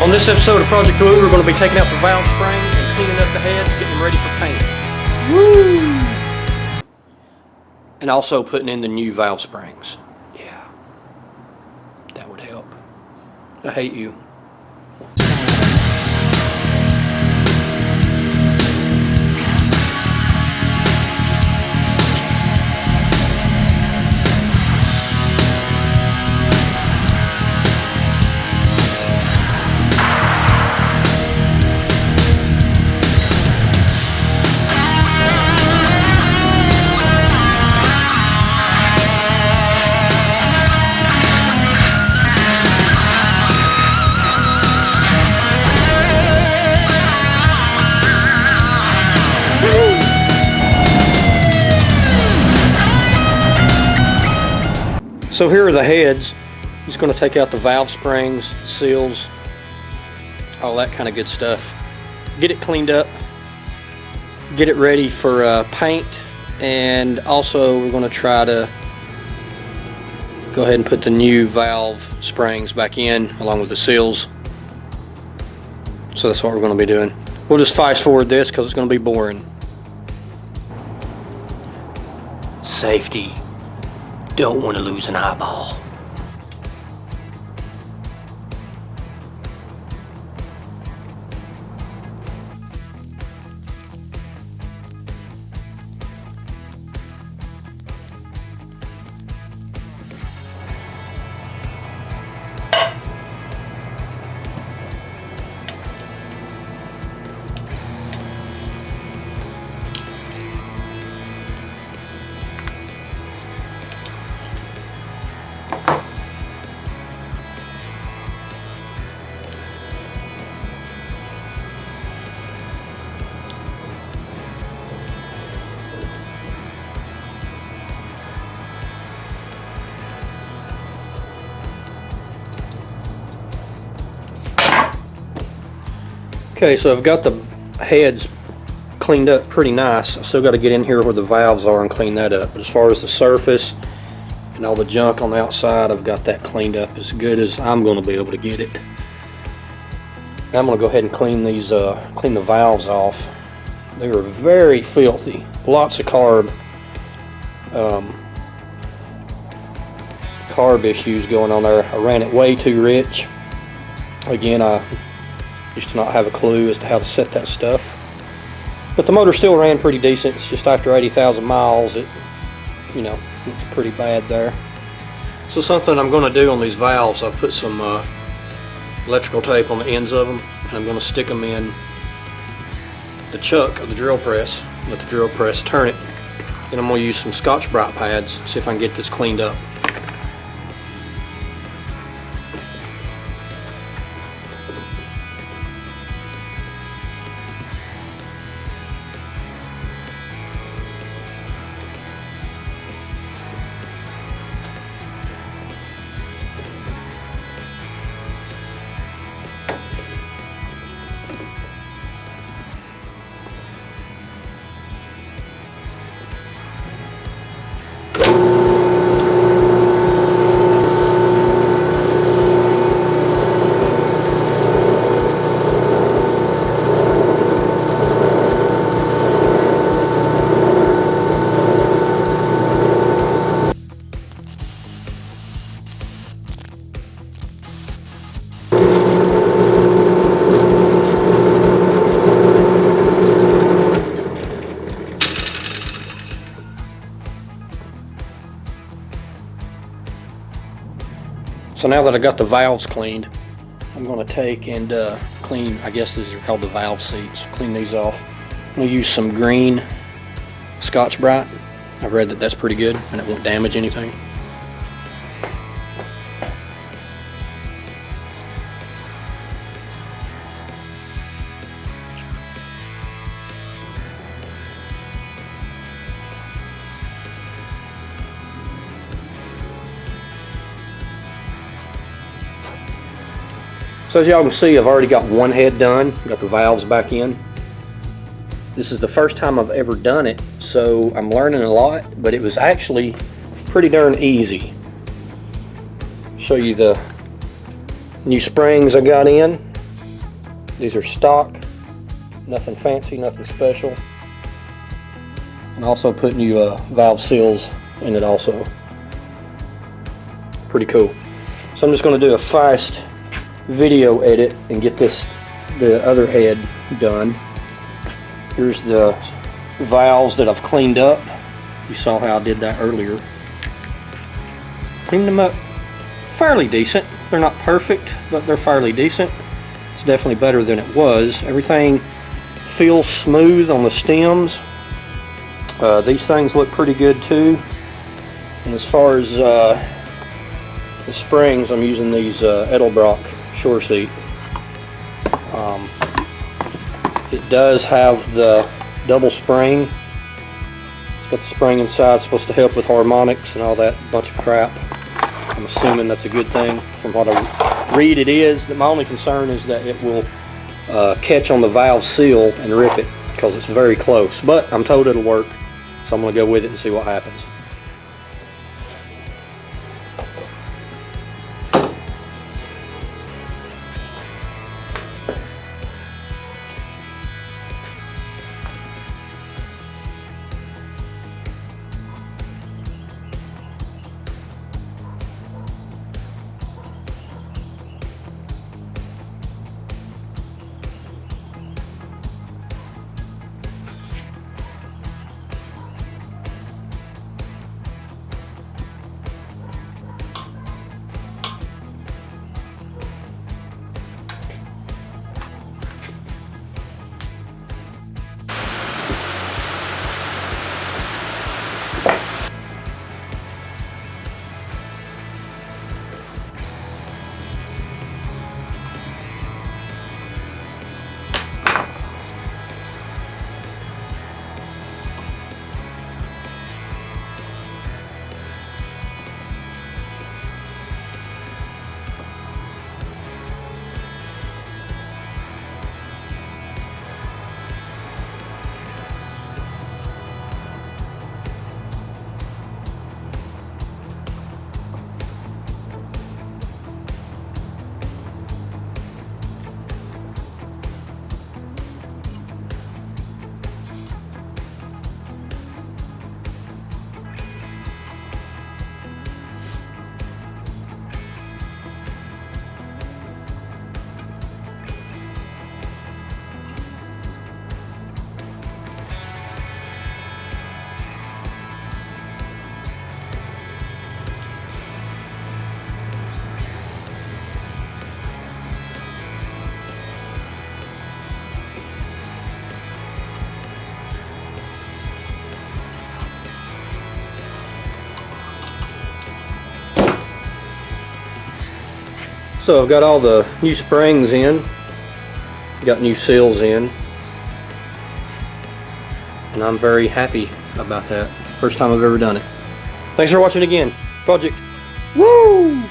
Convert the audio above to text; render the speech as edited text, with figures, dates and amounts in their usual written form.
On this episode of Project Woooo, we're going to be taking out the valve springs and cleaning up the heads, getting them ready for paint. Woo! And also putting in the new valve springs. Yeah. That would help. I hate you. So here are the heads. He's going to take out the valve springs, seals, all that kind of good stuff. Get it cleaned up, get it ready for paint, and also we're going to try to go ahead and put the new valve springs back in along with the seals. So that's what we're going to be doing. We'll just fast forward this because it's going to be boring. Safety. Don't want to lose an eyeball. Okay, so I've got the heads cleaned up pretty nice. I still got to get in here where the valves are and clean that up. But as far as the surface and all the junk on the outside, I've got that cleaned up as good as I'm going to be able to get it. Now I'm going to go ahead and clean these, clean the valves off. They were very filthy. Lots of carb issues going on there. I ran it way too rich. Again, I used to not have a clue as to how to set that stuff. But the motor still ran pretty decent. It's just after 80,000 miles, it, you know, looks pretty bad there. So something I'm going to do on these valves, I've put some electrical tape on the ends of them, and I'm going to stick them in the chuck of the drill press, let the drill press turn it. Then I'm going to use some Scotch-Brite pads, see if I can get this cleaned up. So now that I got the valves cleaned, I'm going to take and clean, I guess these are called the valve seats, clean these off. I'm going to use some green Scotch-Brite. I've read that that's pretty good and it won't damage anything. So as y'all can see, I've already got one head done, got the valves back in. This is the first time I've ever done it, so I'm learning a lot, but it was actually pretty darn easy. Show you the new springs I got in. These are stock, nothing fancy, nothing special. And also putting you valve seals in it also. Pretty cool. So I'm just going to do a fast video edit and get the other head done. Here's the valves that I've cleaned up. You saw how I did that earlier. Cleaned them up fairly decent. They're not perfect, but they're fairly decent. It's definitely better than it was. Everything feels smooth on the stems. These things look pretty good too. And as far as the springs, I'm using these Edelbrock Shore Seat. It does have the double spring. It's got the spring inside. It's supposed to help with harmonics and all that bunch of crap. I'm assuming that's a good thing. From what I read, it is. My only concern is that it will catch on the valve seal and rip it because it's very close. But I'm told it'll work, so I'm going to go with it and see what happens. So I've got all the new springs in, got new seals in, and I'm very happy about that. First time I've ever done it. Thanks for watching again. Project Woo!